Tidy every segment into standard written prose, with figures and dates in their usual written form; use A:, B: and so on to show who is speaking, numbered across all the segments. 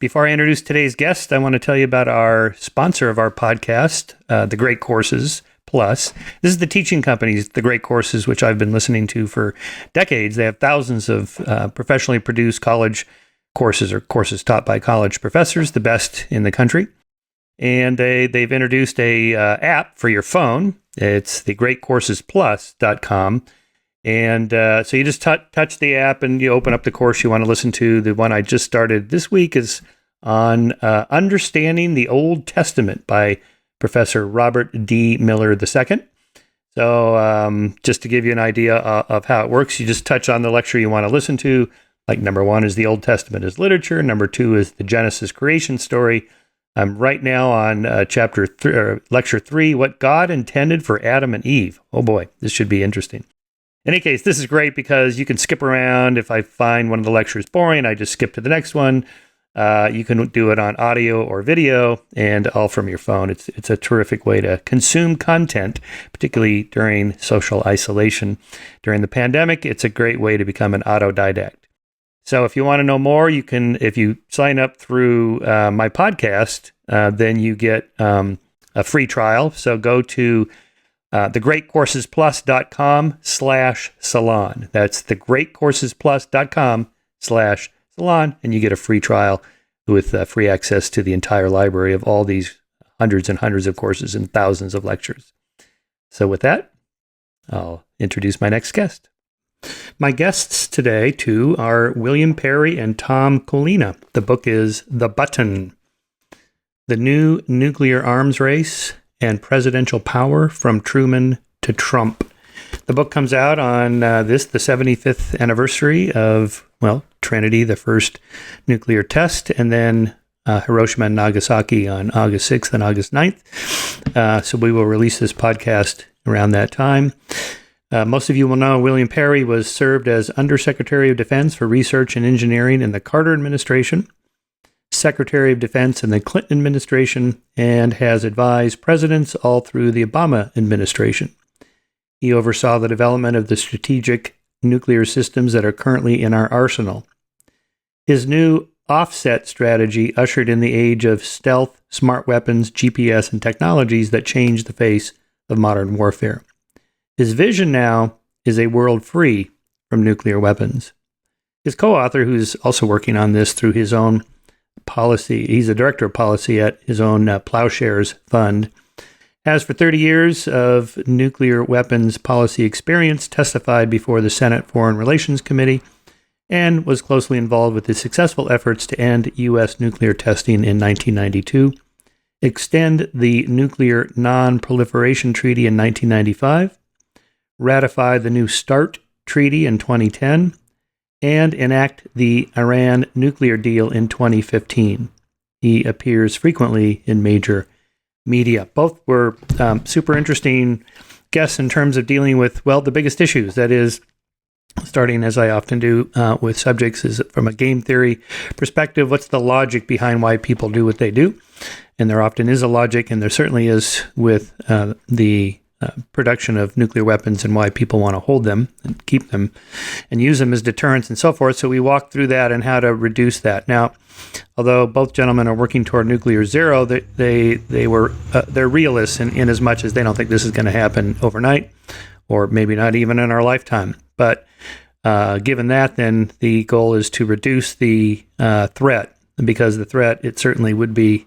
A: Before I introduce today's guest, I want to tell you about our sponsor of our podcast, The Great Courses Plus. This is the teaching company's The Great Courses, which I've been listening to for decades. They have thousands of professionally produced college courses or courses taught by college professors, the best in the country. And they've introduced a app for your phone. It's thegreatcoursesplus.com. And so you just touch the app and you open up the course you want to listen to. The one I just started this week is on Understanding the Old Testament by Professor Robert D. Miller II. So just to give you an idea of how it works, you just touch on the lecture you want to listen to. Like number 1 is the Old Testament as literature. Number 2 is the Genesis creation story. I'm right now on lecture 3, What God Intended for Adam and Eve. Oh boy, this should be interesting. In any case, this is great because you can skip around. If I find one of the lectures boring, I just skip to the next one. You can do it on audio or video and all from your phone. It's a terrific way to consume content, particularly during social isolation. During the pandemic, it's a great way to become an autodidact. So if you want to know more, you can, if you sign up through my podcast, then you get a free trial. So go to thegreatcoursesplus.com/salon. That's thegreatcoursesplus.com/salon, and you get a free trial with free access to the entire library of all these hundreds and hundreds of courses and thousands of lectures. So with that, I'll introduce my next guest. My guests today, too, are William Perry and Tom Collina. The book is The Button: The New Nuclear Arms Race and Presidential Power from Truman to Trump. The book comes out on the 75th anniversary of, Trinity, the first nuclear test, and then Hiroshima and Nagasaki on August 6th and August 9th. So we will release this podcast around that time. Most of you will know William Perry was served as Undersecretary of Defense for Research and Engineering in the Carter administration, Secretary of Defense in the Clinton administration, and has advised presidents all through the Obama administration. He oversaw the development of the strategic nuclear systems that are currently in our arsenal. His new offset strategy ushered in the age of stealth, smart weapons, GPS, and technologies that changed the face of modern warfare. His vision now is a world free from nuclear weapons. His co-author, who's also working on this through his own policy, he's a director of policy at his own Ploughshares Fund, has for 30 years of nuclear weapons policy experience, testified before the Senate Foreign Relations Committee, and was closely involved with the successful efforts to end U.S. nuclear testing in 1992, extend the Nuclear Non-Proliferation Treaty in 1995, ratify the New START Treaty in 2010, and enact the Iran nuclear deal in 2015. He appears frequently in major media. Both were super interesting guests in terms of dealing with, the biggest issues. That is, starting as I often do with subjects, is from a game theory perspective, what's the logic behind why people do what they do? And there often is a logic, and there certainly is with the production of nuclear weapons and why people want to hold them and keep them and use them as deterrents and so forth. So we walked through that and how to reduce that. Now, although both gentlemen are working toward nuclear zero, they're realists in as much as they don't think this is going to happen overnight, or maybe not even in our lifetime. But given that, then the goal is to reduce the threat, because the threat, it certainly would be,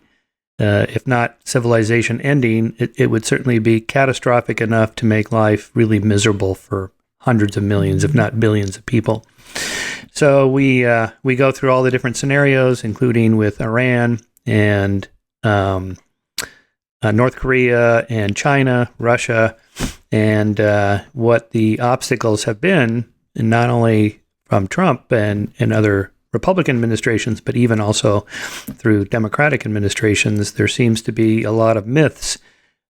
A: if not civilization ending, it would certainly be catastrophic enough to make life really miserable for hundreds of millions, if not billions of people. So we go through all the different scenarios, including with Iran and North Korea and China, Russia, and what the obstacles have been, and not only from Trump and other Republican administrations, but even also through Democratic administrations. There seems to be a lot of myths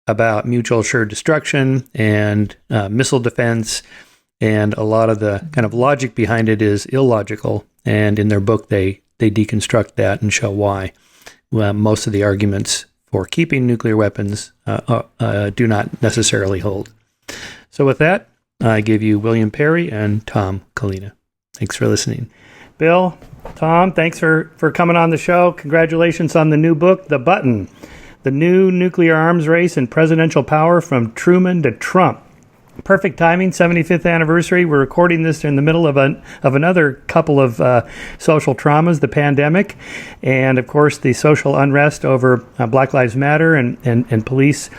A: about mutual assured destruction and missile defense, and a lot of the kind of logic behind it is illogical. And in their book, they deconstruct that and show why most of the arguments for keeping nuclear weapons do not necessarily hold. So with that, I give you William Perry and Tom Collina. Thanks for listening. Bill, Tom, thanks for coming on the show. Congratulations on the new book, The Button, The New Nuclear Arms Race and Presidential Power from Truman to Trump. Perfect timing, 75th anniversary. We're recording this in the middle of another couple of social traumas, the pandemic, and of course the social unrest over Black Lives Matter and police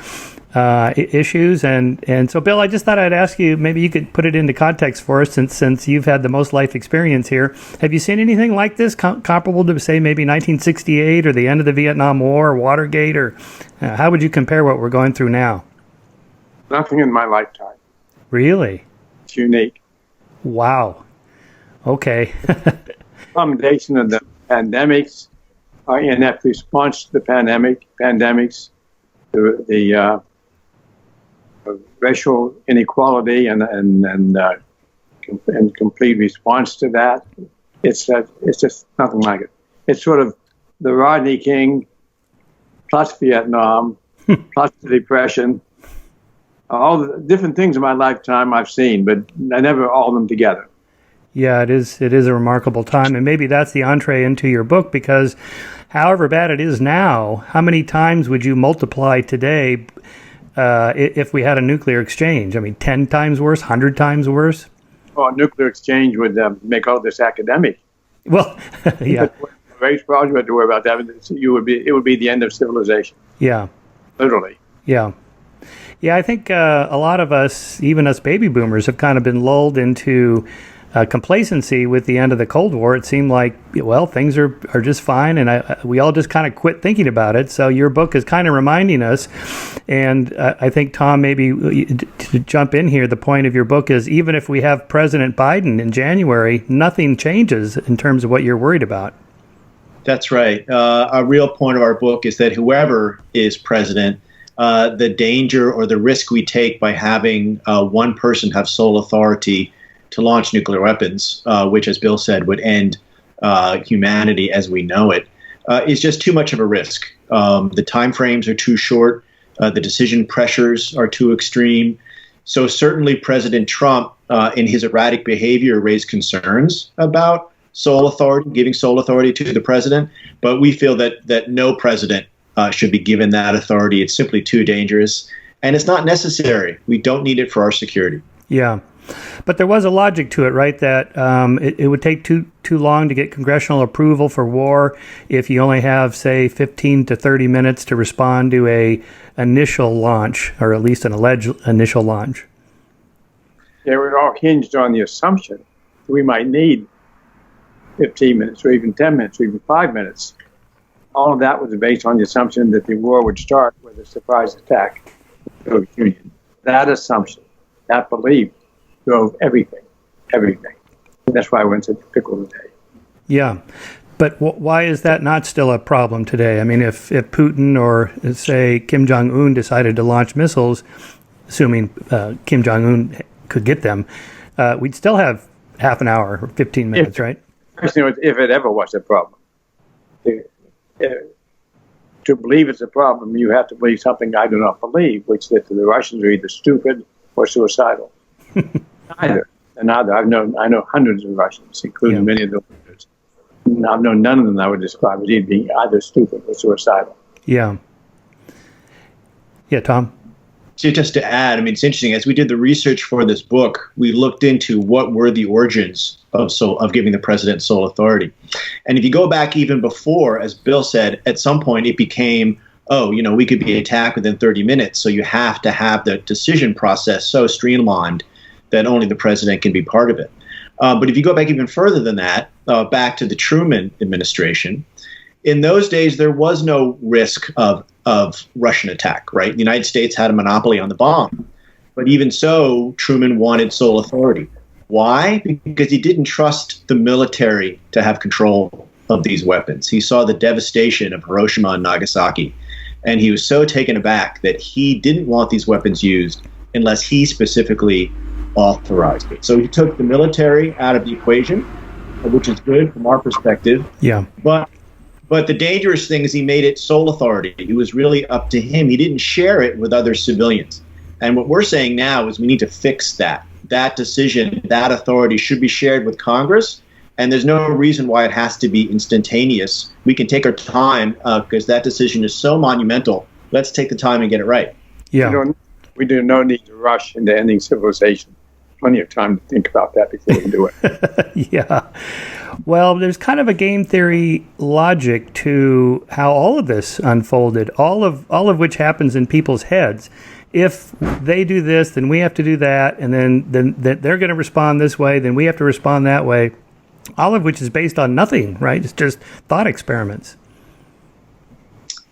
A: issues. And so, Bill, I just thought I'd ask you, maybe you could put it into context for us, since you've had the most life experience here. Have you seen anything like this comparable to, say, maybe 1968 or the end of the Vietnam War or Watergate? Or how would you compare what we're going through now?
B: Nothing in my lifetime.
A: Really?
B: It's unique.
A: Wow. Okay.
B: Combination of the pandemics, inept response to the pandemics, the racial inequality and complete response to that. It's just nothing like it. It's sort of the Rodney King plus Vietnam plus the Depression. All the different things in my lifetime I've seen, but I never all of them together.
A: Yeah, it is a remarkable time, and maybe that's the entree into your book, because however bad it is now, how many times would you multiply today if we had a nuclear exchange? I mean, 10 times worse, 100 times worse?
B: Well, a nuclear exchange would make all this academic.
A: Well, yeah.
B: Race problems, you have to worry about that. It would be the end of civilization.
A: Yeah.
B: Literally.
A: Yeah. Yeah, I think a lot of us, even us baby boomers, have kind of been lulled into complacency with the end of the Cold War. It seemed like, well, things are just fine, and we all just kind of quit thinking about it. So your book is kind of reminding us, and I think, Tom, maybe to jump in here, the point of your book is even if we have President Biden in January, nothing changes in terms of what you're worried about.
C: That's right. A real point of our book is that whoever is president, the danger or the risk we take by having one person have sole authority to launch nuclear weapons, which, as Bill said, would end humanity as we know it, is just too much of a risk. The timeframes are too short. The decision pressures are too extreme. So certainly President Trump, in his erratic behavior, raised concerns about sole authority, giving sole authority to the president. But we feel that no president should be given that authority. It's simply too dangerous, and it's not necessary. We don't need it for our security.
A: Yeah. But there was a logic to it, right? That it would take too long to get congressional approval for war if you only have, say, 15 to 30 minutes to respond to a initial launch, or at least an alleged initial launch.
B: Yeah, we're all hinged on the assumption we might need 15 minutes or even 10 minutes or even 5 minutes. All of that was based on the assumption that the war would start with a surprise attack of the Soviet Union. That assumption, that belief, drove everything. That's why we're in such a pickle today.
A: Yeah. But why is that not still a problem today? I mean, if Putin or, say, Kim Jong-Un decided to launch missiles, assuming Kim Jong-Un could get them, we'd still have half an hour or 15 minutes, right?
B: If it ever was a problem. To believe it's a problem, you have to believe something I do not believe, which that the Russians are either stupid or suicidal. Neither. I know hundreds of Russians, including many of the leaders. I've known none of them I would describe as being either stupid or suicidal.
A: Yeah. Yeah, Tom?
C: So just to add, I mean, it's interesting. As we did the research for this book, we looked into what were the origins of giving the president sole authority. And if you go back even before, as Bill said, at some point it became, we could be attacked within 30 minutes. So you have to have the decision process so streamlined that only the president can be part of it. But if you go back even further than that, back to the Truman administration, in those days, there was no risk of Russian attack, right? The United States had a monopoly on the bomb. But even so, Truman wanted sole authority. Why? Because he didn't trust the military to have control of these weapons. He saw the devastation of Hiroshima and Nagasaki, and he was so taken aback that he didn't want these weapons used unless he specifically authorized it. So he took the military out of the equation, which is good from our perspective.
A: Yeah.
C: But the dangerous thing is he made it sole authority. It was really up to him. He didn't share it with other civilians. And what we're saying now is we need to fix that. That decision, that authority should be shared with Congress And there's no reason why it has to be instantaneous. We can take our time because that decision is so monumental. Let's take the time and get it right.
A: Yeah.
B: We do no need to rush into ending civilization. Plenty of time to think about that before we do it.
A: Yeah. Well, there's kind of a game theory logic to how all of this unfolded, all of which happens in people's heads. If they do this, then we have to do that, and then they're going to respond this way, then we have to respond that way. All of which is based on nothing, right? It's just thought experiments.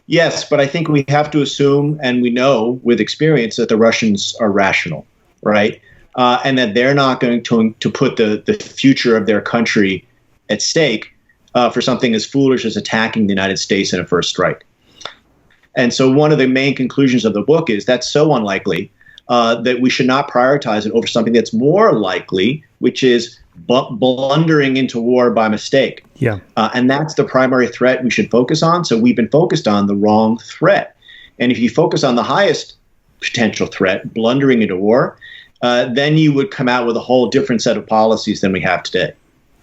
C: Yes, but I think we have to assume, and we know with experience, that the Russians are rational, right? And that they're not going to put the future of their country at stake for something as foolish as attacking the United States in a first strike. And so one of the main conclusions of the book is that's so unlikely that we should not prioritize it over something that's more likely, which is blundering into war by mistake.
A: Yeah.
C: And that's the primary threat we should focus on. So we've been focused on the wrong threat. And if you focus on the highest potential threat, blundering into war, then you would come out with a whole different set of policies than we have today.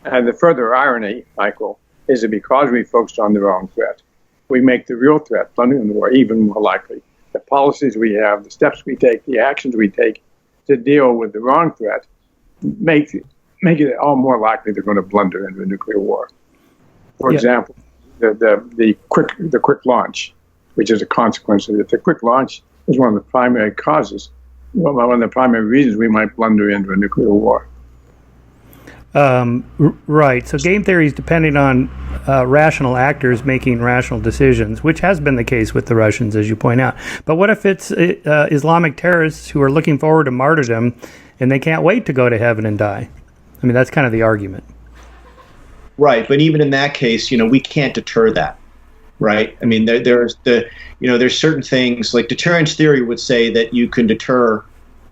B: And the further irony, Michael, is that because we focused on the wrong threat, we make the real threat, blundering into war, even more likely. The policies we have, the steps we take, the actions we take to deal with the wrong threat make it all more likely they're going to blunder into a nuclear war. For example, the quick launch, which is a consequence of it. The quick launch is one of the primary causes, one of the primary reasons we might blunder into a nuclear war.
A: Right. So game theory is depending on rational actors making rational decisions, which has been the case with the Russians, as you point out. But what if it's Islamic terrorists who are looking forward to martyrdom and they can't wait to go to heaven and die? I mean, that's kind of the argument.
C: Right. But even in that case, we can't deter that. Right. I mean, there's certain things like deterrence theory would say that you can deter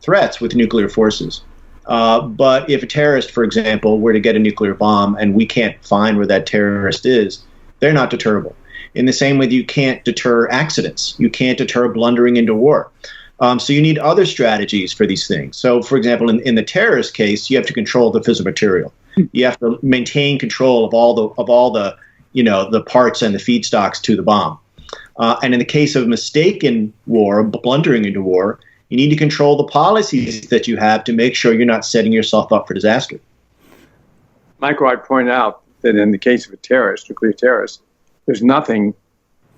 C: threats with nuclear forces. But if a terrorist, for example, were to get a nuclear bomb and we can't find where that terrorist is, they're not deterrable. In the same way that you can't deter accidents. You can't deter blundering into war. So you need other strategies for these things. So, for example, in the terrorist case, you have to control the fissile material. You have to maintain control of all the the parts and the feedstocks to the bomb. And in the case of mistaken war, blundering into war, you need to control the policies that you have to make sure you're not setting yourself up for disaster.
B: Michael, I point out that in the case of a terrorist, nuclear terrorist, there's nothing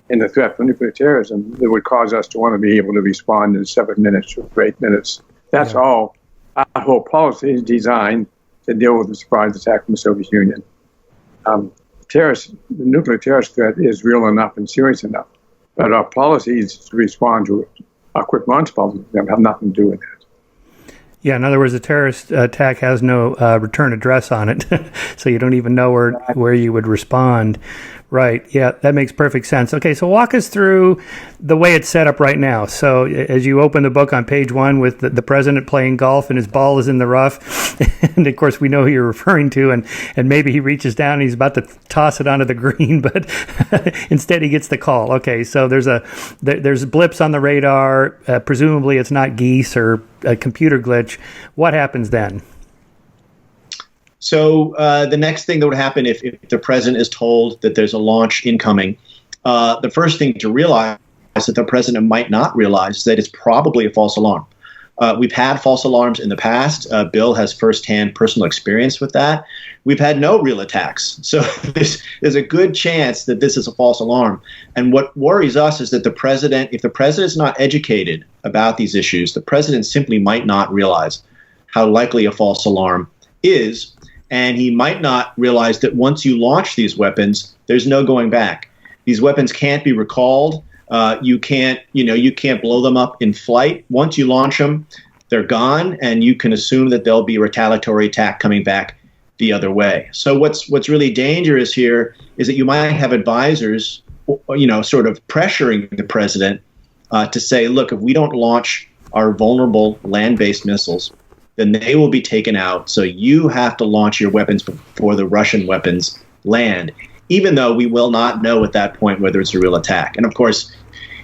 B: in the threat from nuclear terrorism that would cause us to want to be able to respond in 7 minutes or 8 minutes. That's all. Our whole policy is designed to deal with the surprise attack from the Soviet Union. The nuclear terrorist threat is real enough and serious enough, but our policies to respond to it, our quick launch policies, have nothing to do with that.
A: Yeah, in other words, a terrorist attack has no return address on it, so you don't even know where you would respond. Right, yeah, that makes perfect sense. Okay, so walk us through the way it's set up right now. So as you open the book on page 1 with the president playing golf and his ball is in the rough, and of course we know who you're referring to, and maybe he reaches down and he's about to toss it onto the green, but instead he gets the call. Okay, so there's blips on the radar. Presumably it's not geese or a computer glitch. What happens then?
C: So the next thing that would happen if the president is told that there's a launch incoming, the first thing to realize that the president might not realize that it's probably a false alarm. We've had false alarms in the past. Bill has firsthand personal experience with that. We've had no real attacks. So there's a good chance that this is a false alarm. And what worries us is that if the president is not educated about these issues, the president simply might not realize how likely a false alarm is. And he might not realize that once you launch these weapons, there's no going back. These weapons can't be recalled. You can't blow them up in flight. Once you launch them, they're gone, and you can assume that there'll be a retaliatory attack coming back the other way. So what's really dangerous here is that you might have advisors, sort of pressuring the president to say, look, if we don't launch our vulnerable land-based missiles, then they will be taken out. So you have to launch your weapons before the Russian weapons land, even though we will not know at that point whether it's a real attack. And of course,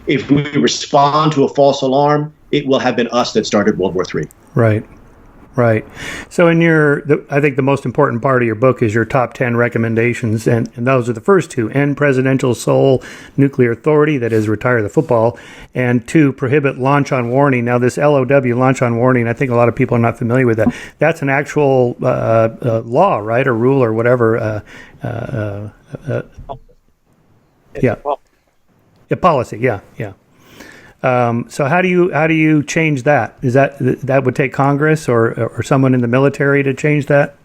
C: if we respond to a false alarm, it will have been us that started World War III.
A: Right. Right. So I think the most important part of your book is your top 10 recommendations, and those are the first two: end presidential sole nuclear authority, that is, retire the football, and 2, prohibit launch on warning. Now, this LOW, launch on warning, I think a lot of people are not familiar with that. That's an actual law, right, or rule, or whatever. Yeah. A policy. Yeah. So how do you change that? Is that would take Congress or someone in the military to change that?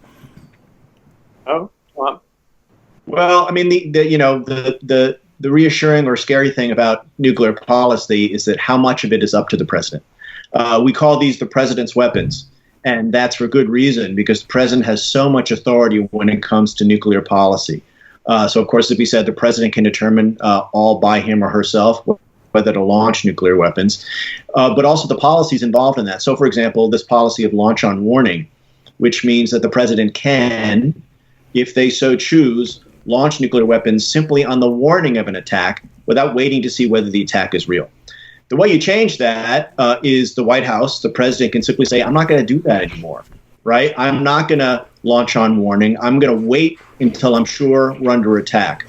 C: Well, I mean, the reassuring or scary thing about nuclear policy is that how much of it is up to the president. We call these the president's weapons, and that's for good reason, because the president has so much authority when it comes to nuclear policy. So, of course, as we said, the president can determine all by him or herself whether to launch nuclear weapons, but also the policies involved in that. So, for example, this policy of launch on warning, which means that the president can, if they so choose, launch nuclear weapons simply on the warning of an attack without waiting to see whether the attack is real. The way you change that is the White House, the president can simply say, I'm not going to do that anymore, right? I'm not going to launch on warning. I'm going to wait until I'm sure we're under attack.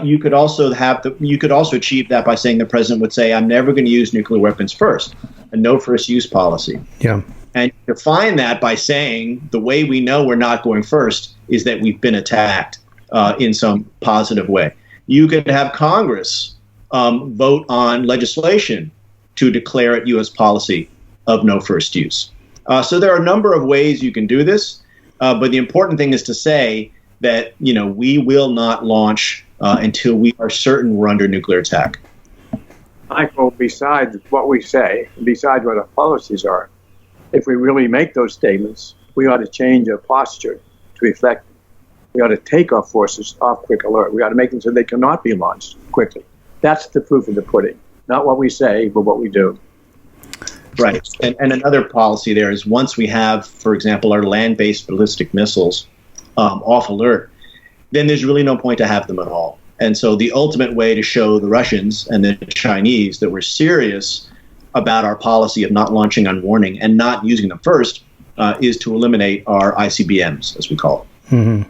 C: You could also achieve that by saying the president would say, I'm never going to use nuclear weapons first, a no first use policy.
A: Yeah.
C: And define that by saying the way we know we're not going first is that we've been attacked in some positive way. You could have Congress vote on legislation to declare it U.S. policy of no first use. So there are a number of ways you can do this, but the important thing is to say that we will not launch until we are certain we're under nuclear attack.
B: Michael, besides what we say, besides what our policies are, if we really make those statements, we ought to change our posture to reflect. We ought to take our forces off quick alert. We ought to make them so they cannot be launched quickly. That's the proof of the pudding. Not what we say, but what we do.
C: Right. And another policy there is once we have, for example, our land-based ballistic missiles off alert, then there's really no point to have them at all. And so the ultimate way to show the Russians and the Chinese that we're serious about our policy of not launching on warning and not using them first is to eliminate our ICBMs, as we call it.
A: Mm-hmm.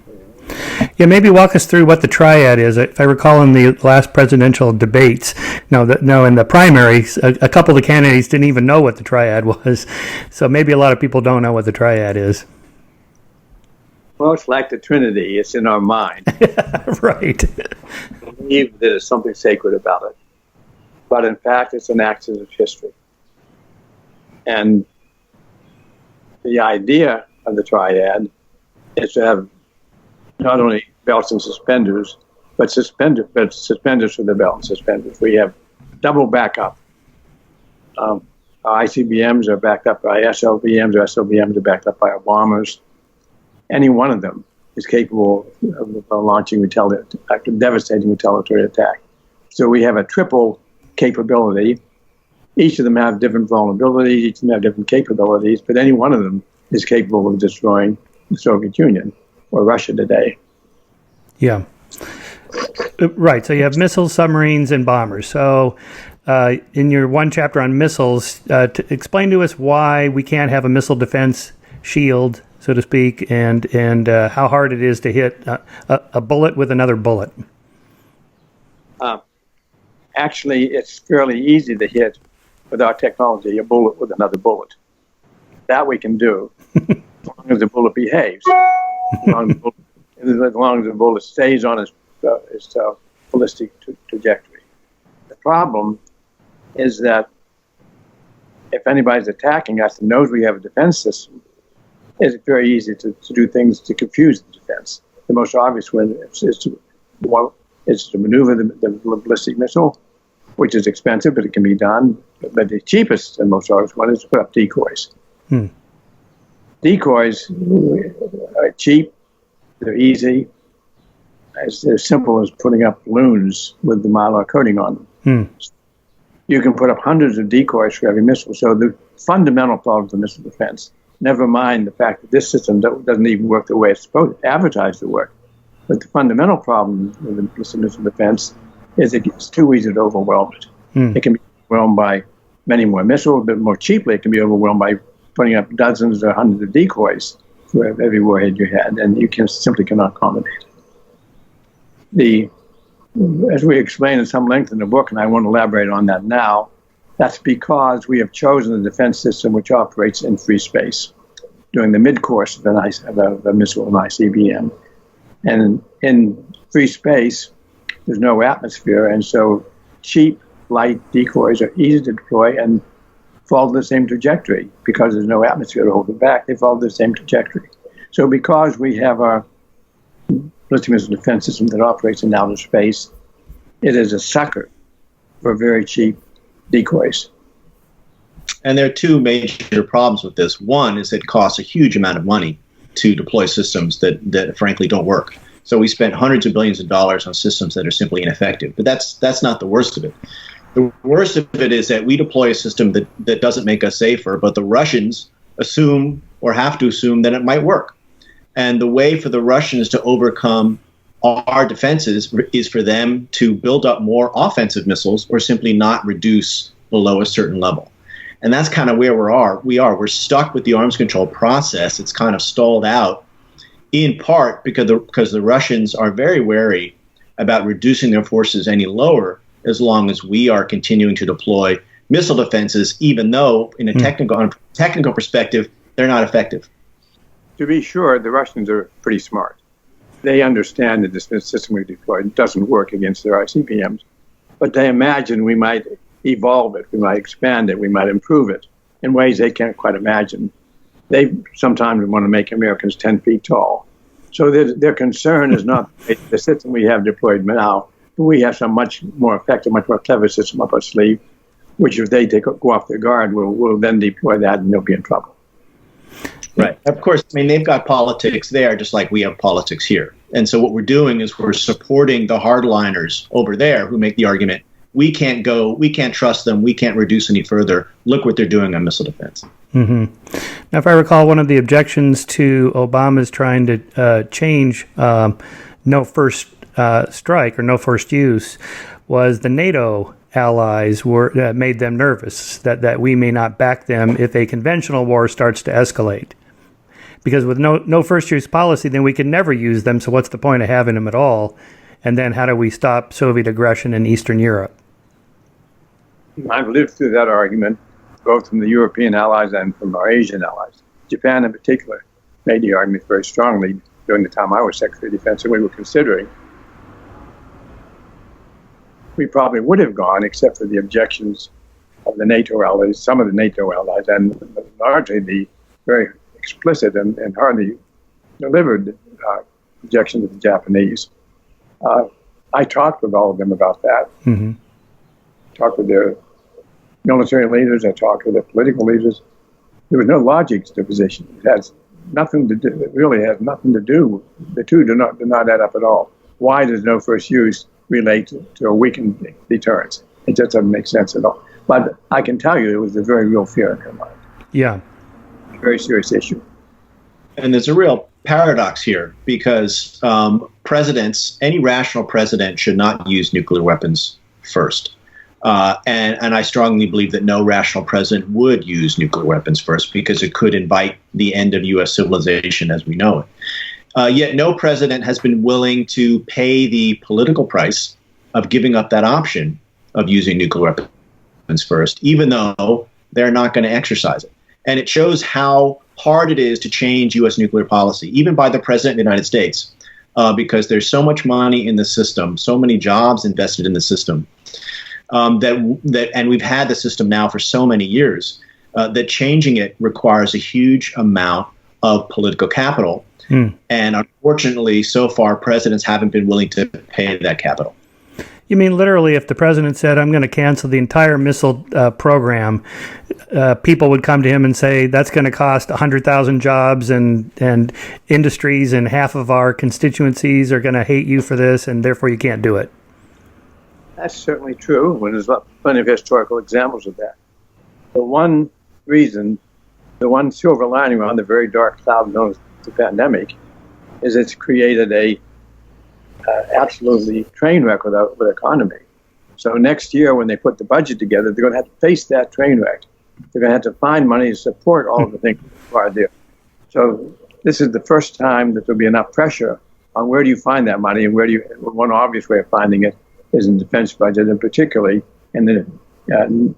A: Yeah, maybe walk us through what the triad is. If I recall in the last presidential debates, in the primaries, a couple of the candidates didn't even know what the triad was. So maybe a lot of people don't know what the triad is.
B: Well, it's like the Trinity. It's in our mind.
A: Right.
B: We believe that there's something sacred about it. But in fact, it's an accident of history. And the idea of the triad is to have not only belts and suspenders, but suspenders for the belt and suspenders. We have double backup. Our ICBMs are backed up by SLBMs, or SLBMs are backed up by our bombers. Any one of them is capable of launching a devastating retaliatory attack. So we have a triple capability. Each of them have different vulnerabilities, each of them have different capabilities, but any one of them is capable of destroying the Soviet Union or Russia today.
A: Yeah. Right. So you have missiles, submarines, and bombers. So in your one chapter on missiles, explain to us why we can't have a missile defense shield, so to speak, and how hard it is to hit a bullet with another bullet.
B: Actually, it's fairly easy to hit with our technology a bullet with another bullet. That we can do as long as the bullet behaves, as long as the bullet stays on its ballistic trajectory. The problem is that if anybody's attacking us and knows we have a defense system, it's very easy to do things to confuse the defense. The most obvious one is to maneuver the ballistic missile, which is expensive, but it can be done. But the cheapest and most obvious one is to put up decoys. Decoys are cheap, they're easy. It's as simple as putting up balloons with the Mylar coating on them. You can put up hundreds of decoys for every missile. So the fundamental problems of missile defense, never mind the fact that this system doesn't even work the way it's supposed to advertise to work. But the fundamental problem with the missile defense is it's too easy to overwhelm it. It can be overwhelmed by many more missiles, but more cheaply it can be overwhelmed by putting up dozens or hundreds of decoys for every warhead you had, and you simply cannot accommodate it. As we explain in some length in the book, and I won't elaborate on that now, that's because we have chosen a defense system which operates in free space during the mid-course of a missile and ICBM. And in free space, there's no atmosphere, and so cheap, light decoys are easy to deploy and follow the same trajectory. Because there's no atmosphere to hold them back, they follow the same trajectory. So because we have our ballistic missile defense system that operates in outer space, it is a sucker for very cheap decoys.
C: And there are two major problems with this. One is it costs a huge amount of money to deploy systems that frankly don't work. So we spent hundreds of billions of dollars on systems that are simply ineffective. But that's not the worst of it. The worst of it is that we deploy a system that doesn't make us safer, but the Russians assume or have to assume that it might work. And the way for the Russians to overcome our defenses is for them to build up more offensive missiles or simply not reduce below a certain level. And that's kind of where we're stuck with the arms control process. It's kind of stalled out in part because the Russians are very wary about reducing their forces any lower as long as we are continuing to deploy missile defenses, even though in a technical perspective, they're not effective.
B: To be sure, the Russians are pretty smart. They understand that this system we deployed doesn't work against their ICBMs, but they imagine we might evolve it, we might expand it, we might improve it in ways they can't quite imagine. They sometimes want to make Americans 10 feet tall. So their concern is not the system we have deployed now, but we have some much more effective, much more clever system up our sleeve, which if they go off their guard, we'll then deploy that and they'll be in trouble.
C: Right. Of course, I mean, they've got politics there just like we have politics here. And so what we're doing is we're supporting the hardliners over there who make the argument, we can't trust them, we can't reduce any further. Look what they're doing on missile defense.
A: Mm-hmm. Now, if I recall, one of the objections to Obama's trying to change no first strike or no first use was the NATO allies made them nervous that we may not back them if a conventional war starts to escalate. Because with no first use policy, then we can never use them. So what's the point of having them at all? And then how do we stop Soviet aggression in Eastern Europe?
B: I've lived through that argument, both from the European allies and from our Asian allies. Japan in particular made the argument very strongly during the time I was Secretary of Defense, and we were considering. We probably would have gone, except for the objections of the NATO allies, some of the NATO allies, and largely the very explicit and hardly delivered objections of the Japanese. I talked with all of them about that.
A: Mm-hmm.
B: Talked with their military leaders. I talked with their political leaders. There was no logic to the position. It has nothing to do. It really has nothing to do. The two do not add up at all. Why does no first use relate to a weakened deterrence? It just doesn't make sense at all. But I can tell you, it was a very real fear in her mind.
A: Yeah.
B: Very serious issue.
C: And there's a real paradox here because any rational president should not use nuclear weapons first. And I strongly believe that no rational president would use nuclear weapons first because it could invite the end of U.S. civilization as we know it. Yet no president has been willing to pay the political price of giving up that option of using nuclear weapons first, even though they're not going to exercise it. And it shows how hard it is to change U.S. nuclear policy, even by the president of the United States, because there's so much money in the system, so many jobs invested in the system, and we've had the system now for so many years, that changing it requires a huge amount of political capital. And unfortunately, so far, presidents haven't been willing to pay that capital.
A: You mean literally if the president said, I'm going to cancel the entire missile program, people would come to him and say, that's going to cost 100,000 jobs and industries, and half of our constituencies are going to hate you for this, and therefore you can't do it.
B: That's certainly true. There's plenty of historical examples of that. The one reason, the one silver lining on the very dark cloud known as the pandemic, is it's created a absolutely train wreck with the economy. So next year, when they put the budget together, they're going to have to face that train wreck they're going to have to find money to support all of the things required there. So this is the first time that there'll be enough pressure on where do you find that money, and one obvious way of finding it is in the defense budget, and particularly in the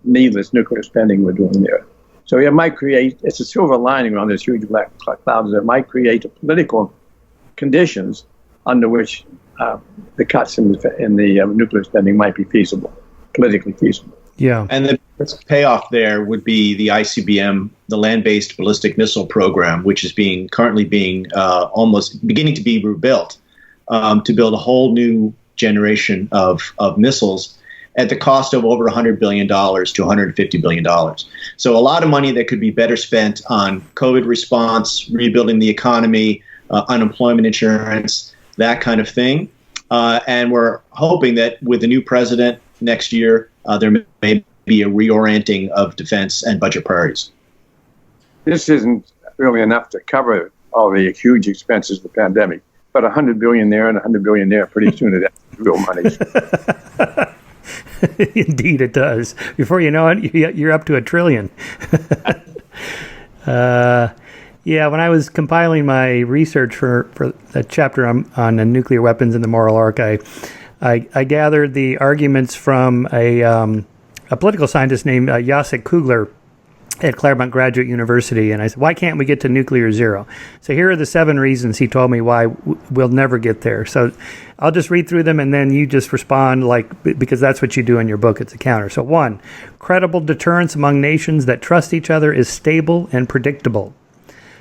B: needless nuclear spending we're doing there. So it might create, it's a silver lining on this huge black cloud, that it might create political conditions under which the cuts in the nuclear spending might be feasible, politically feasible.
C: Yeah. And the payoff there would be the ICBM, the land-based ballistic missile program, which is currently being almost beginning to be rebuilt to build a whole new generation of missiles at the cost of over $100 billion to $150 billion. So a lot of money that could be better spent on COVID response, rebuilding the economy, unemployment insurance, that kind of thing. And we're hoping that with the new president next year, there may be a reorienting of defense and budget priorities.
B: This isn't really enough to cover all the huge expenses of the pandemic, but $100 billion there and $100 billion there, pretty soon that's real money.
A: Indeed, it does. Before you know it, you're up to $1 trillion. Yeah, when I was compiling my research for a chapter on the nuclear weapons in the moral arc, I gathered the arguments from a political scientist named Jacek Kugler at Claremont Graduate University, and I said, why can't we get to nuclear zero? So here are the 7 reasons he told me why we'll never get there. So I'll just read through them, and then you just respond, because that's what you do in your book. It's a counter. So 1, credible deterrence among nations that trust each other is stable and predictable.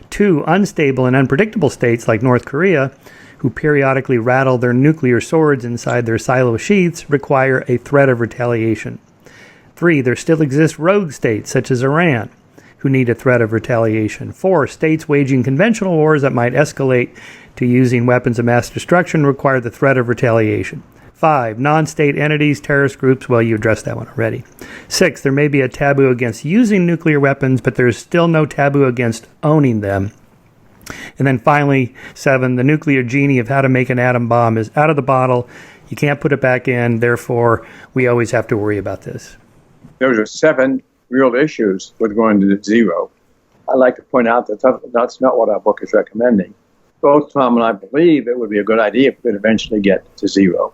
A: 2, unstable and unpredictable states like North Korea, who periodically rattle their nuclear swords inside their silo sheaths, require a threat of retaliation. 3, there still exist rogue states, such as Iran, who need a threat of retaliation. 4, states waging conventional wars that might escalate to using weapons of mass destruction require the threat of retaliation. 5, non-state entities, terrorist groups, well, you addressed that one already. 6, there may be a taboo against using nuclear weapons, but there's still no taboo against owning them. And then finally, 7, the nuclear genie of how to make an atom bomb is out of the bottle. You can't put it back in, therefore, we always have to worry about this.
B: Those are 7 real issues with going to zero. I'd like to point out that that's not what our book is recommending. Both Tom and I believe it would be a good idea if we could eventually get to zero.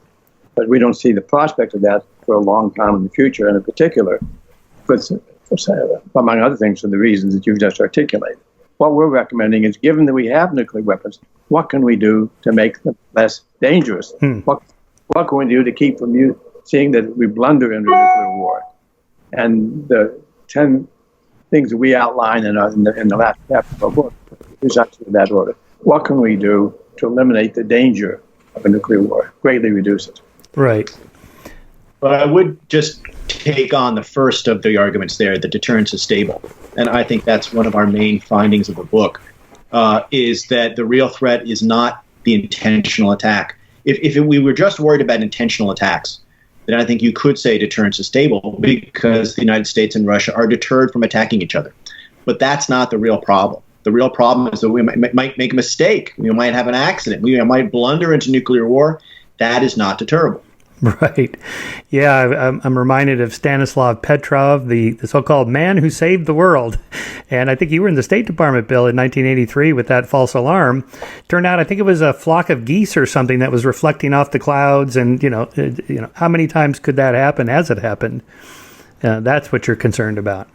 B: But we don't see the prospect of that for a long time in the future, and in particular, among other things, for the reasons that you've just articulated. What we're recommending is, given that we have nuclear weapons, what can we do to make them less dangerous? What can we do to keep from seeing that we blunder into a nuclear war? And the 10 things that we outline in the last chapter of our book is actually in that order. What can we do to eliminate the danger of a nuclear war, greatly reduce it?
A: Right.
C: But I would just take on the first of the arguments there, that deterrence is stable. And I think that's one of our main findings of the book, is that the real threat is not the intentional attack. If we were just worried about intentional attacks, then I think you could say deterrence is stable because the United States and Russia are deterred from attacking each other. But that's not the real problem. The real problem is that we might make a mistake. We might have an accident. We might blunder into nuclear war. That is not deterrable.
A: Right. Yeah, I'm reminded of Stanislav Petrov, the so-called man who saved the world. And I think you were in the State Department, Bill, in 1983 with that false alarm. Turned out, I think it was a flock of geese or something that was reflecting off the clouds. And, how many times could that happen? Has it happened? That's what you're concerned about.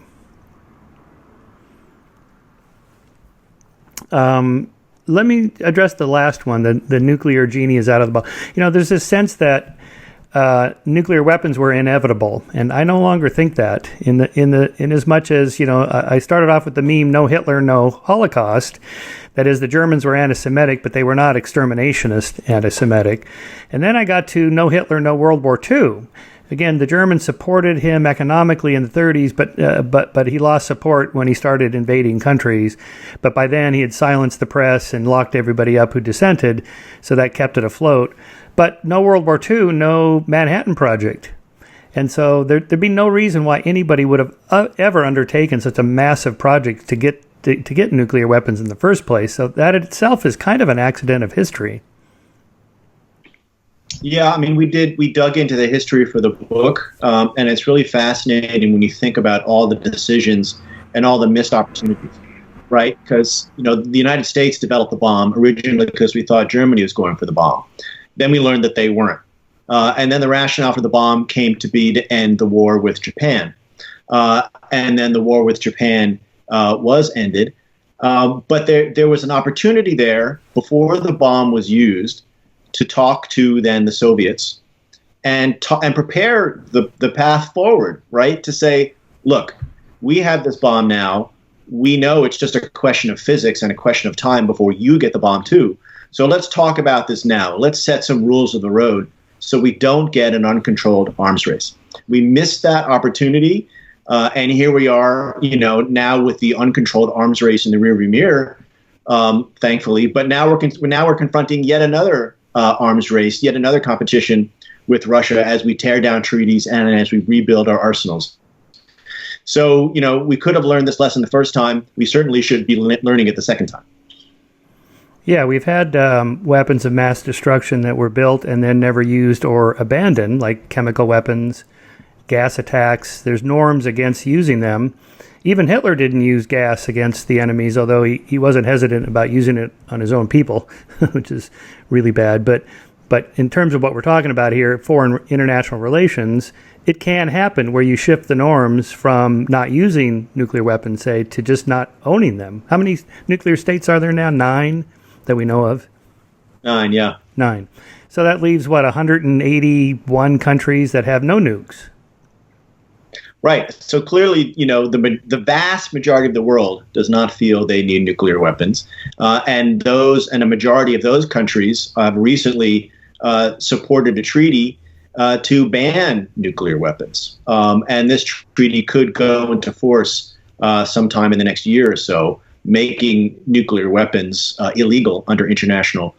A: Let me address the last one. The nuclear genie is out of the bottle. There's this sense that nuclear weapons were inevitable, and I no longer think that. In as much as I started off with the meme "No Hitler, no Holocaust." That is, the Germans were anti-Semitic, but they were not exterminationist anti-Semitic. And then I got to "No Hitler, no World War II." Again, the Germans supported him economically in the 30s, but he lost support when he started invading countries. But by then, he had silenced the press and locked everybody up who dissented, so that kept it afloat. But no World War II, no Manhattan Project. And so there'd be no reason why anybody would have ever undertaken such a massive project to get nuclear weapons in the first place. So that itself is kind of an accident of history.
C: Yeah, I mean, we dug into the history for the book, and it's really fascinating when you think about all the decisions and all the missed opportunities, right? Because, the United States developed the bomb originally because we thought Germany was going for the bomb. Then we learned that they weren't. And then the rationale for the bomb came to be to end the war with Japan. And then the war with Japan was ended. But there was an opportunity there before the bomb was used to talk to then the Soviets and prepare the path forward, right? To say, look, we have this bomb now. We know it's just a question of physics and a question of time before you get the bomb too. So let's talk about this now. Let's set some rules of the road so we don't get an uncontrolled arms race. We missed that opportunity, and here we are, now with the uncontrolled arms race in the rearview mirror, thankfully. But now we're confronting yet another arms race, yet another competition with Russia as we tear down treaties and as we rebuild our arsenals. So, we could have learned this lesson the first time. We certainly should be learning it the second time.
A: Yeah, we've had weapons of mass destruction that were built and then never used or abandoned, like chemical weapons, gas attacks. There's norms against using them. Even Hitler didn't use gas against the enemies, although he wasn't hesitant about using it on his own people, which is really bad. But in terms of what we're talking about here, foreign international relations, it can happen where you shift the norms from not using nuclear weapons, say, to just not owning them. How many nuclear states are there now? 9 that we know of?
C: 9, yeah.
A: 9. So that leaves, 181 countries that have no nukes.
C: Right. So clearly, the vast majority of the world does not feel they need nuclear weapons. And a majority of those countries have recently supported a treaty to ban nuclear weapons. And this treaty could go into force sometime in the next year or so, making nuclear weapons illegal under international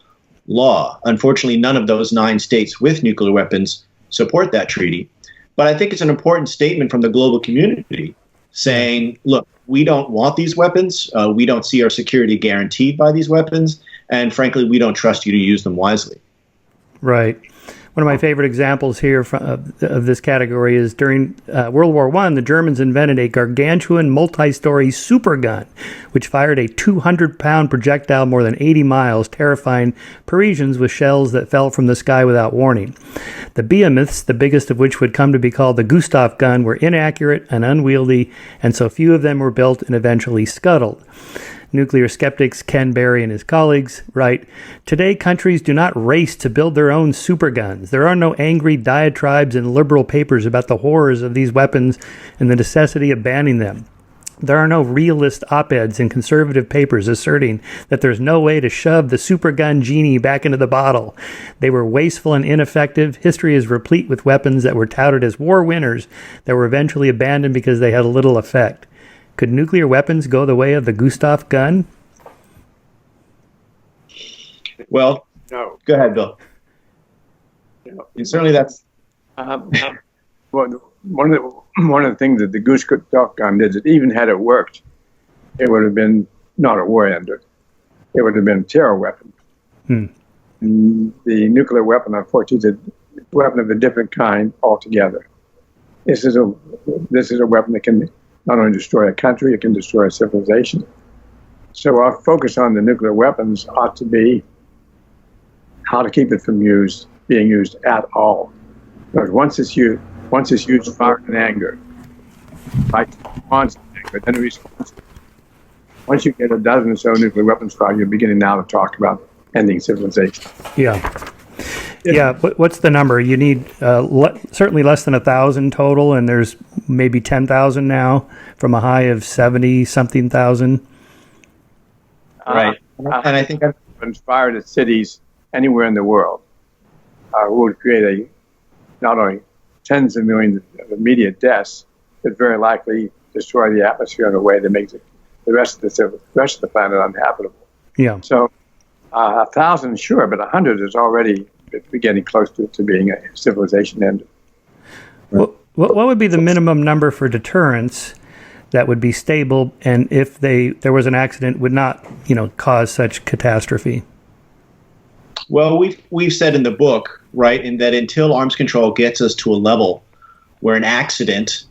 C: law. Unfortunately, none of those 9 states with nuclear weapons support that treaty. But I think it's an important statement from the global community saying, look, we don't want these weapons. We don't see our security guaranteed by these weapons. And frankly, we don't trust you to use them wisely.
A: Right. One of my favorite examples here of this category is during World War I, the Germans invented a gargantuan multi-story supergun, which fired a 200-pound projectile more than 80 miles, terrifying Parisians with shells that fell from the sky without warning. The behemoths, the biggest of which would come to be called the Gustav gun, were inaccurate and unwieldy, and so few of them were built and eventually scuttled. Nuclear skeptics Ken Berry and his colleagues write, "Today, countries do not race to build their own superguns. There are no angry diatribes in liberal papers about the horrors of these weapons and the necessity of banning them. There are no realist op-eds in conservative papers asserting that there's no way to shove the supergun genie back into the bottle. They were wasteful and ineffective. History is replete with weapons that were touted as war winners that were eventually abandoned because they had little effect. Could nuclear weapons go the way of the Gustav gun?"
C: Well,
B: No.
C: go ahead, Bill.
B: No.
C: And certainly that's...
B: Well, one of the things that the Gustav gun did, that even had it worked, it would have been not a war ender. It would have been a terror weapon. The nuclear weapon, unfortunately, is a weapon of a different kind altogether. This is a weapon that can not only destroy a country, it can destroy a civilization. So our focus on the nuclear weapons ought to be how to keep it from being used at all. Because once it's used, fired in anger, by response to anger, then response. Once you get a dozen or so nuclear weapons fired, you're beginning now to talk about ending civilization.
A: Yeah. What's the number? You need certainly less than 1,000 total, and there's maybe 10,000 now from a high of 70-something thousand.
C: Right.
B: And I think that's fired at cities anywhere in the world would create not only tens of millions of immediate deaths, but very likely destroy the atmosphere in a way that makes the rest of the planet uninhabitable.
A: Yeah.
B: So 1,000, sure, but 100 is already getting close to being a civilization end.
A: What would be the minimum number for deterrence that would be stable, and if there was an accident, would not cause such catastrophe?
C: Well, we've said in the book, right, in that until arms control gets us to a level where an accident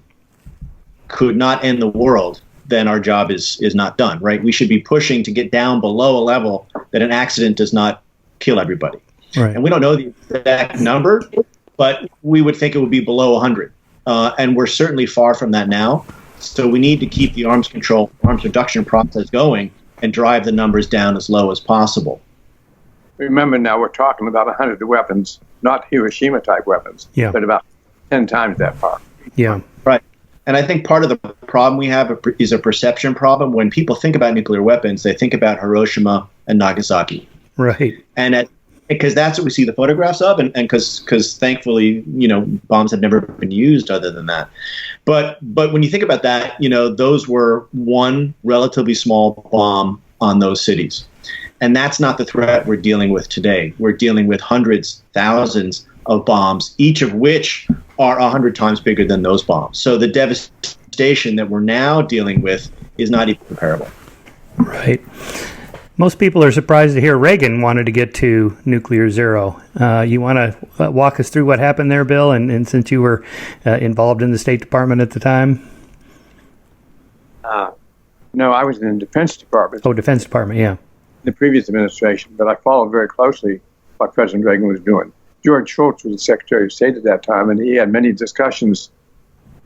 C: could not end the world, then our job is not done, right? We should be pushing to get down below a level that an accident does not kill everybody.
A: Right.
C: And we don't know the exact number, but we would think it would be below 100. And we're certainly far from that now. So we need to keep the arms reduction process going and drive the numbers down as low as possible.
B: Remember now, we're talking about 100 weapons, not Hiroshima-type weapons, but about 10 times that far.
A: Yeah.
C: Right. And I think part of the problem we have is a perception problem. When people think about nuclear weapons, they think about Hiroshima and Nagasaki.
A: Right.
C: And because that's what we see the photographs of, and because thankfully, bombs have never been used other than that. But when you think about that, those were one relatively small bomb on those cities. And that's not the threat we're dealing with today. We're dealing with hundreds, thousands of bombs, each of which are 100 times bigger than those bombs. So the devastation that we're now dealing with is not even comparable.
A: Right. Most people are surprised to hear Reagan wanted to get to nuclear zero. You want to walk us through what happened there, Bill, and since you were involved in the State Department at the time?
B: No, I was in the Defense Department.
A: Oh, Defense Department, yeah.
B: The previous administration, but I followed very closely what President Reagan was doing. George Shultz was the Secretary of State at that time, and he had many discussions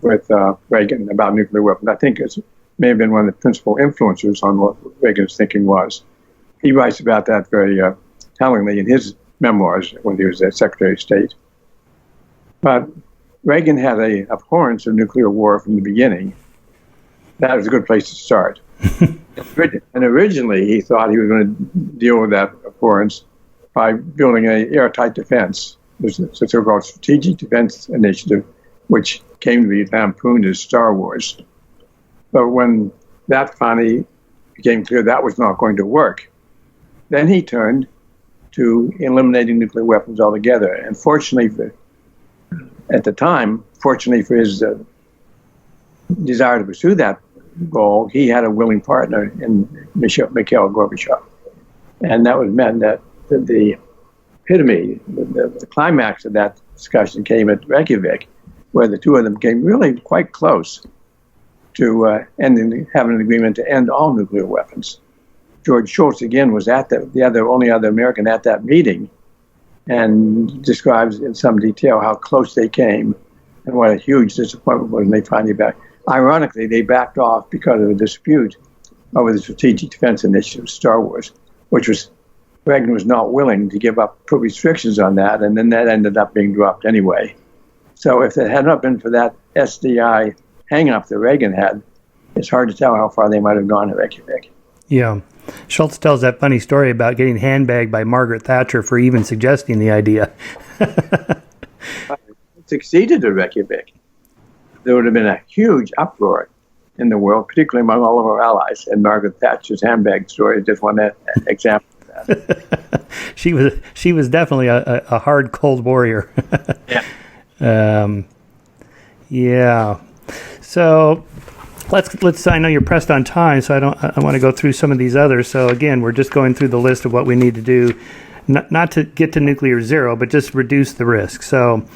B: with Reagan about nuclear weapons. I think it may have been one of the principal influencers on what Reagan's thinking was. He writes about that very tellingly in his memoirs when he was the Secretary of State. But Reagan had an abhorrence of nuclear war from the beginning. That was a good place to start. And originally, he thought he was going to deal with that abhorrence by building an airtight defense. There's a so-called Strategic Defense Initiative, which came to be lampooned as Star Wars. But when that finally became clear that was not going to work, then he turned to eliminating nuclear weapons altogether. And fortunately, at the time, fortunately for his desire to pursue that goal, he had a willing partner in Mikhail Gorbachev. And that was meant that the epitome, the climax of that discussion came at Reykjavik, where the two of them came really quite close to having an agreement to end all nuclear weapons. George Shultz, again, was at the only other American at that meeting, and describes in some detail how close they came and what a huge disappointment was when they finally backed. Ironically, they backed off because of a dispute over the Strategic Defense Initiative, Star Wars, which was Reagan was not willing to put restrictions on that, and then that ended up being dropped anyway. So if it had not been for that SDI hang-up that Reagan had, it's hard to tell how far they might have gone at Reykjavik.
A: Yeah. Schultz tells that funny story about getting handbagged by Margaret Thatcher for even suggesting the idea.
B: It succeeded at Reykjavik. There would have been a huge uproar in the world, particularly among all of our allies. And Margaret Thatcher's handbag story is just one example of that.
A: She was definitely a hard, cold warrior.
B: Yeah.
A: Yeah. So let's. I know you're pressed on time, so I want to go through some of these others. So again, we're just going through the list of what we need to do, not to get to nuclear zero, but just reduce the risk. So.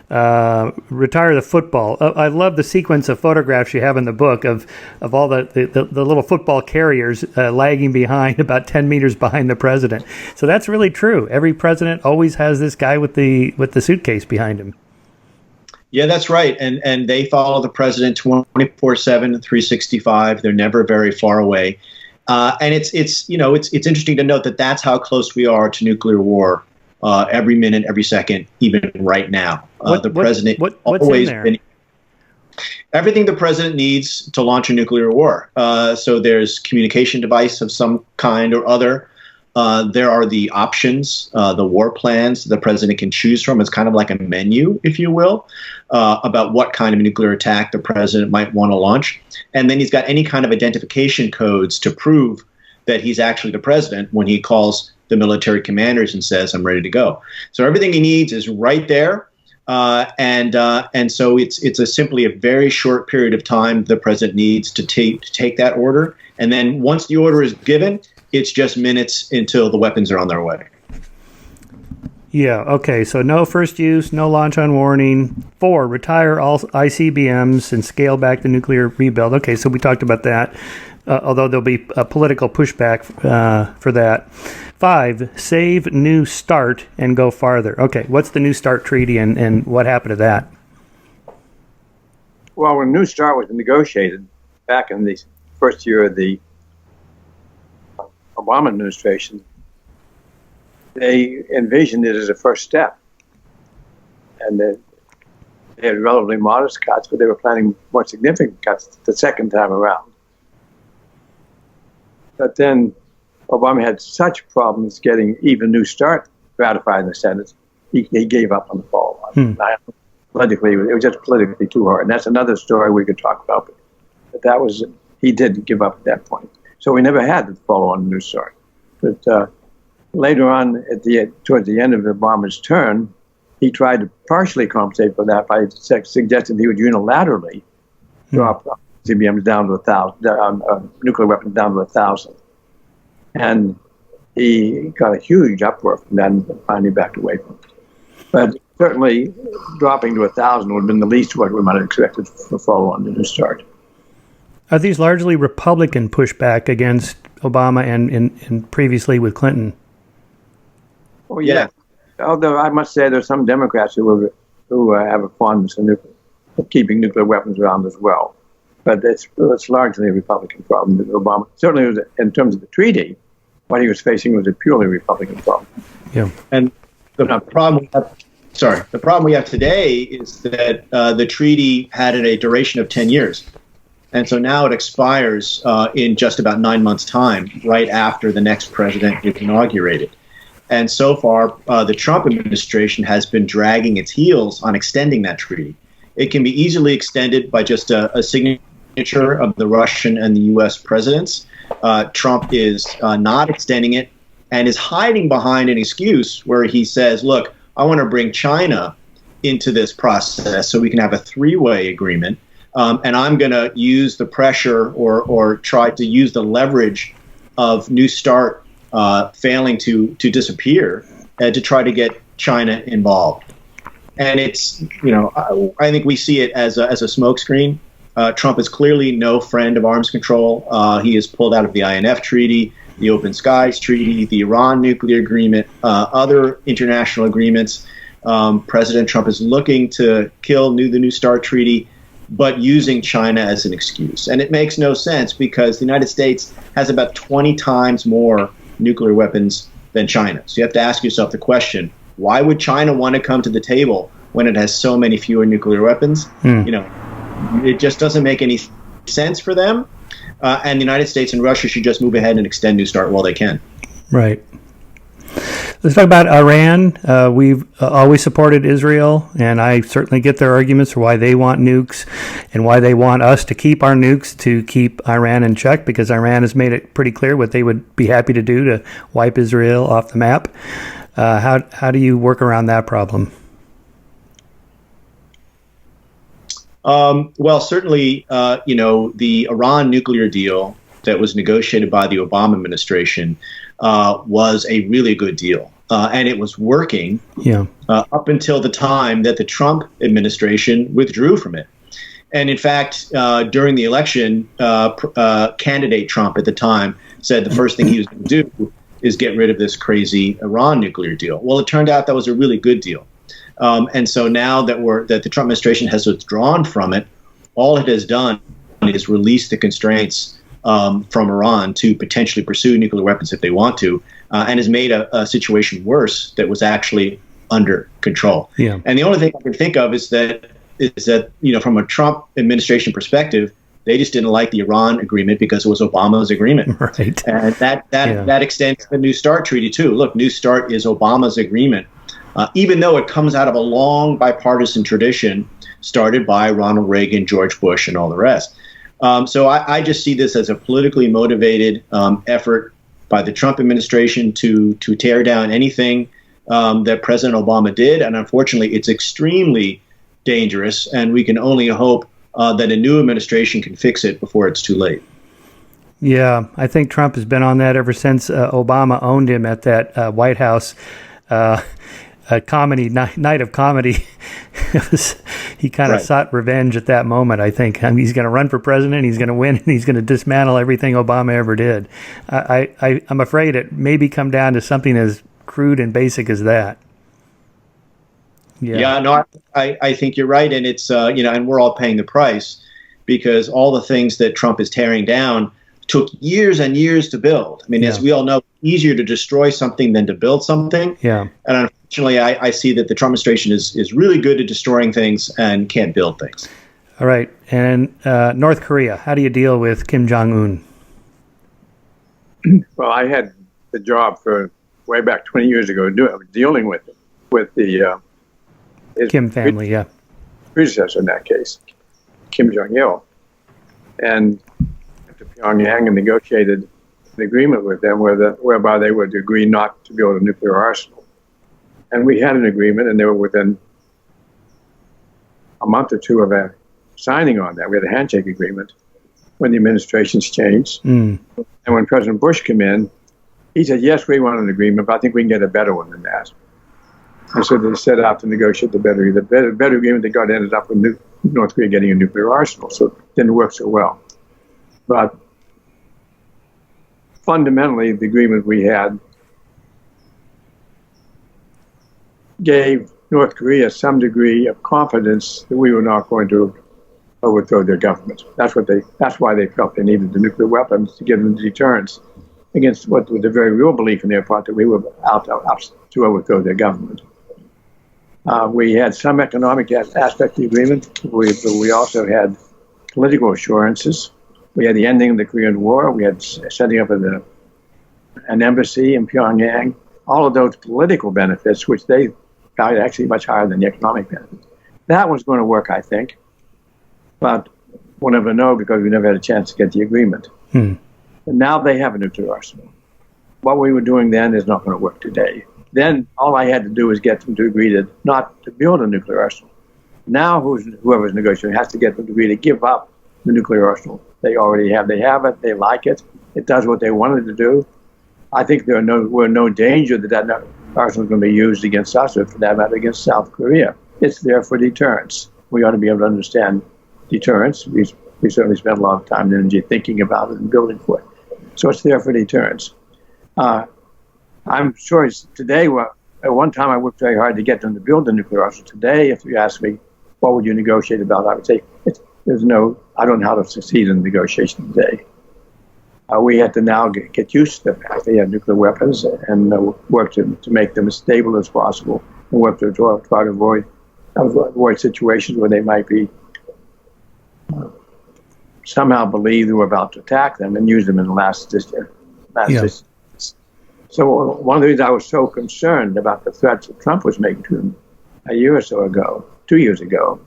A: Retire the football. I love the sequence of photographs you have in the book of all the little football carriers lagging behind, about 10 meters behind the president. So that's really true. Every president always has this guy with the suitcase behind him.
C: Yeah, that's right. And they follow the president 24/7, 365. They're never very far away. And it's interesting to note that that's how close we are to nuclear war. Every minute, every second, even right now. The president
A: what's
C: always
A: in there?
C: been everything the president needs to launch a nuclear war. So there's communication device of some kind or other. There are the options, the war plans the president can choose from. It's kind of like a menu, if you will, about what kind of nuclear attack the president might want to launch. And then he's got any kind of identification codes to prove that he's actually the president when he calls the military commanders and says, "I'm ready to go." So everything he needs is right there. And so it's simply a very short period of time the president needs to take that order. And then once the order is given, it's just minutes until the weapons are on their way.
A: Yeah, okay, so no first use, no launch on warning. 4, retire all ICBMs and scale back the nuclear rebuild. Okay, so we talked about that, although there'll be a political pushback for that. 5, save New START and go farther. Okay, what's the New START treaty and what happened to that?
B: Well, when New START was negotiated back in the first year of the Obama administration, they envisioned it as a first step. And they had relatively modest cuts, but they were planning more significant cuts the second time around. But then Obama had such problems getting even New START ratified in the Senate, he gave up on the follow-on. Politically, it was just politically too hard. And that's another story we could talk about. But that was, he did give up at that point. So we never had the follow-on New START. But later on, towards the end of Obama's term, he tried to partially compensate for that by suggesting he would unilaterally drop CBMs down to 1,000, nuclear weapons down to 1,000. And he got a huge uproar from that and finally backed away from it. But certainly, dropping to 1,000 would have been the least what we might have expected for follow-on to New START.
A: Are these largely Republican pushback against Obama and previously with Clinton?
B: Oh, yeah. Although I must say there's some Democrats who have a fondness of keeping nuclear weapons around as well. But it's largely a Republican problem with Obama. Certainly, in terms of the treaty, what he was facing was a purely Republican problem.
A: Yeah.
C: And the problem we have today is that the treaty had a duration of 10 years. And so now it expires in just about 9 months' time, right after the next president is inaugurated. And so far, the Trump administration has been dragging its heels on extending that treaty. It can be easily extended by just a signature of the Russian and the U.S. presidents. Trump is not extending it and is hiding behind an excuse where he says, look, I want to bring China into this process so we can have a three-way agreement. And I'm going to use the pressure or try to use the leverage of New START failing to disappear to try to get China involved. And it's, I think we see it as a smokescreen. Trump is clearly no friend of arms control. He has pulled out of the INF Treaty, the Open Skies Treaty, the Iran nuclear agreement, other international agreements. President Trump is looking to kill the New START Treaty, but using China as an excuse. And it makes no sense because the United States has about 20 times more nuclear weapons than China. So you have to ask yourself the question, why would China want to come to the table when it has so many fewer nuclear weapons? It just doesn't make any sense for them. And the United States and Russia should just move ahead and extend New START while they can.
A: Right. Let's talk about Iran. We've always supported Israel, and I certainly get their arguments for why they want nukes and why they want us to keep our nukes to keep Iran in check, because Iran has made it pretty clear what they would be happy to do to wipe Israel off the map. How do you work around that problem?
C: Well, certainly, the Iran nuclear deal that was negotiated by the Obama administration was a really good deal. And it was working up until the time that the Trump administration withdrew from it. And in fact, during the election, candidate Trump at the time said the first thing he was going to do is get rid of this crazy Iran nuclear deal. Well, it turned out that was a really good deal. And so now that the Trump administration has withdrawn from it, all it has done is release the constraints from Iran to potentially pursue nuclear weapons if they want to, and has made a situation worse that was actually under control. Yeah. And the only thing I can think of is that from a Trump administration perspective, they just didn't like the Iran agreement because it was Obama's agreement.
A: Right.
C: And that extends to the New START treaty too. Look, New START is Obama's agreement. Even though it comes out of a long bipartisan tradition started by Ronald Reagan, George Bush, and all the rest. So I just see this as a politically motivated effort by the Trump administration to tear down anything that President Obama did. And unfortunately, it's extremely dangerous. And we can only hope that a new administration can fix it before it's too late.
A: Yeah, I think Trump has been on that ever since Obama owned him at that White House. a comedy night of comedy. He kind of sought revenge at that moment, I think. I mean, he's going to run for president, he's going to win, and he's going to dismantle everything Obama ever did. I'm afraid it maybe come down to something as crude and basic as that.
C: Yeah, no, I think you're right. And it's, and we're all paying the price because all the things that Trump is tearing down took years and years to build. I mean, as we all know, easier to destroy something than to build something. Yeah. And unfortunately, I see that the Trump administration is really good at destroying things and can't build things.
A: All right. And North Korea, how do you deal with Kim Jong-Un?
B: Well, I had the job for way back 20 years ago dealing with the his
A: Kim family,
B: predecessor in that case, Kim Jong-il. And to Pyongyang and negotiated an agreement with them whereby they would agree not to build a nuclear arsenal. And we had an agreement, and they were within a month or two of signing on that. We had a handshake agreement when the administrations changed. And when President Bush came in, he said, yes, we want an agreement, but I think we can get a better one than that. And so they set out to negotiate the better agreement. They ended up with North Korea getting a nuclear arsenal, so it didn't work so well. But fundamentally, the agreement we had gave North Korea some degree of confidence that we were not going to overthrow their government. That's why they felt they needed the nuclear weapons to give them deterrence against what was a very real belief in their part that we were out to overthrow their government. We had some economic aspect of the agreement, but we also had political assurances. We had the ending of the Korean War. We had setting up an embassy in Pyongyang. All of those political benefits, which they valued actually much higher than the economic benefits. That was going to work, I think. But we'll never know because we never had a chance to get the agreement. And now they have a nuclear arsenal. What we were doing then is not going to work today. Then all I had to do was get them to agree not to build a nuclear arsenal. Now whoever's negotiating has to get them to agree to give up the nuclear arsenal. They already have. They have it. They like it. It does what they wanted to do. I think we're in no danger that arsenal is going to be used against us or for that matter against South Korea. It's there for deterrence. We ought to be able to understand deterrence. We certainly spend a lot of time and energy thinking about it and building for it. So it's there for deterrence. I'm sure today, at one time I worked very hard to get them to build the nuclear arsenal. Today, if you ask me, what would you negotiate about, I would say, I don't know how to succeed in negotiation today. We had to now get used to the fact they have nuclear weapons and work to make them as stable as possible and work to try to avoid situations where they might be somehow believe they were about to attack them and use them in the last distance. So one of the reasons I was so concerned about the threats that Trump was making to them a year or so ago, 2 years ago,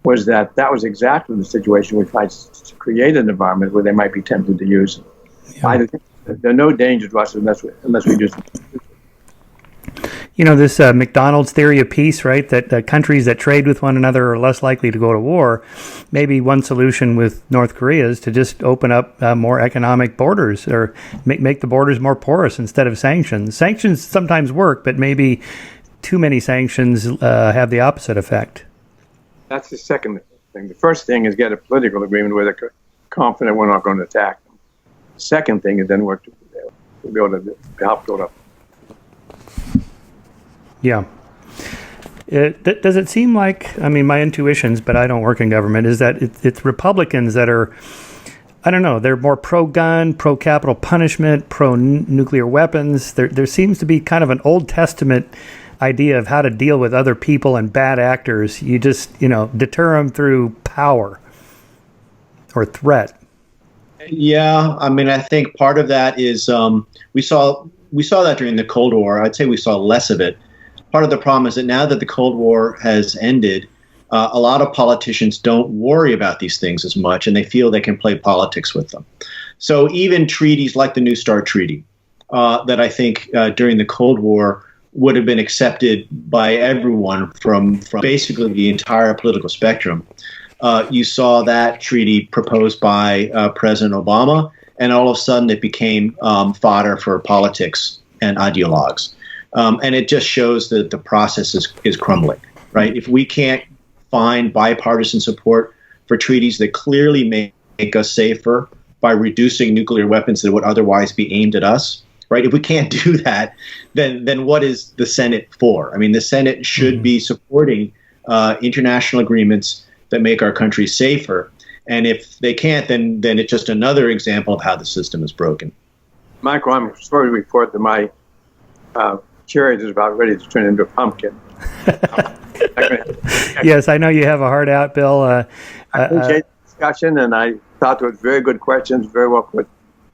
B: was that was exactly the situation we might create an environment where they might be tempted to use it. There are no danger to us unless we do something.
A: You know, this McDonald's theory of peace, right? That countries that trade with one another are less likely to go to war. Maybe one solution with North Korea is to just open up more economic borders or make the borders more porous instead of sanctions. Sanctions sometimes work, but maybe too many sanctions have the opposite effect. That's the second thing. The first thing is get a political agreement where they're confident we're not going to attack them. The second thing is then work to be able to help build up. Yeah. Does it seem like, I mean, my intuitions, but I don't work in government, is that it's Republicans that are, I don't know, they're more pro-gun, pro-capital punishment, pro-nuclear weapons. There seems to be kind of an Old Testament idea of how to deal with other people and bad actors. You just, deter them through power or threat.
C: Yeah, I mean, I think part of that is we saw that during the Cold War. I'd say we saw less of it. Part of the problem is that now that the Cold War has ended, a lot of politicians don't worry about these things as much, and they feel they can play politics with them. So even treaties like the New START Treaty, that I think during the Cold War would have been accepted by everyone from basically the entire political spectrum. You saw that treaty proposed by President Obama, and all of a sudden it became fodder for politics and ideologues. And it just shows that the process is crumbling, right? If we can't find bipartisan support for treaties that clearly make us safer by reducing nuclear weapons that would otherwise be aimed at us, right? If we can't do that, then what is the Senate for? I mean, the Senate should be supporting international agreements that make our country safer. And if they can't, then it's just another example of how the system is broken.
B: Michael, I'm sorry to report that my cherry is about ready to turn into a pumpkin.
A: Yes, I know you have a heart out, Bill.
B: I appreciate the discussion, and I thought there was very good questions, very well put.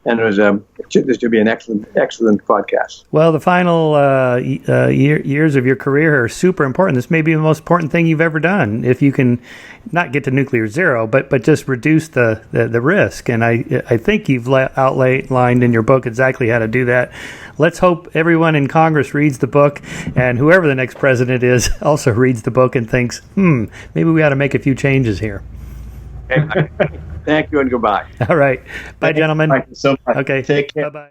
B: And it was this should be an excellent podcast.
A: Well, the final years of your career are super important. This may be the most important thing you've ever done. If you can not get to nuclear zero, but just reduce the risk. And I think you've outlined in your book exactly how to do that. Let's hope everyone in Congress reads the book, and whoever the next president is also reads the book and thinks, maybe we ought to make a few changes here.
B: Okay. Thank you and goodbye.
A: All right. Bye, gentlemen.
C: Thank you so much.
A: Okay.
C: Take care.
A: Bye-bye.